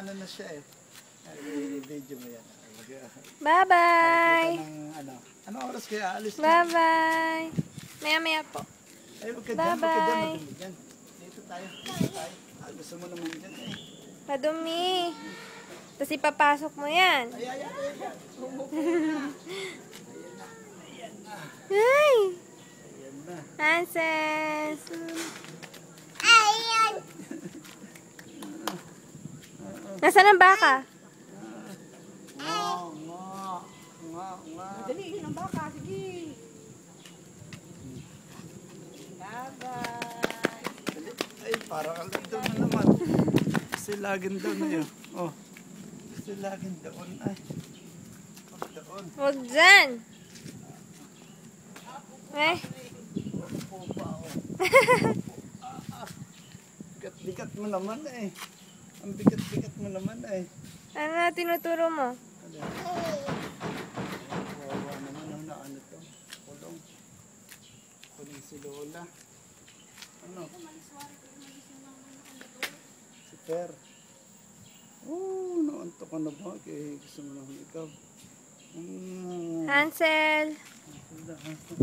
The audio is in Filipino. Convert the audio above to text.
ano na siya eh. I-video mo yan. Bye-bye! Anong oras kaya alis na? Bye-bye! Maya-maya po. Ay, huwag ka dyan, Bye-bye! madumi dyan. Dito tayo. Gusto mo naman dyan eh. Madumi! Tapos ipapasok mo yan. Ay. Ay! Ayan na. Hanses! Nasaan ang baka? Nga. Dali, yun ang baka. Sige. Bye-bye. Ay, parang alam daw na naman. Silagin daw na yun. Oh. Silagin doon. Ay. Doon. Huwag dyan! Eh? Bigat-bigat mo naman eh. Ang bigat-bigat mo naman eh. Ano na tinuturo mo? Wawa naman na ano to. Kulong. Kunin si Lola. Ano? Si Per. Oh, naantok ka na ba? Kaya gusto mo naman ikaw. Hansel! Hansel.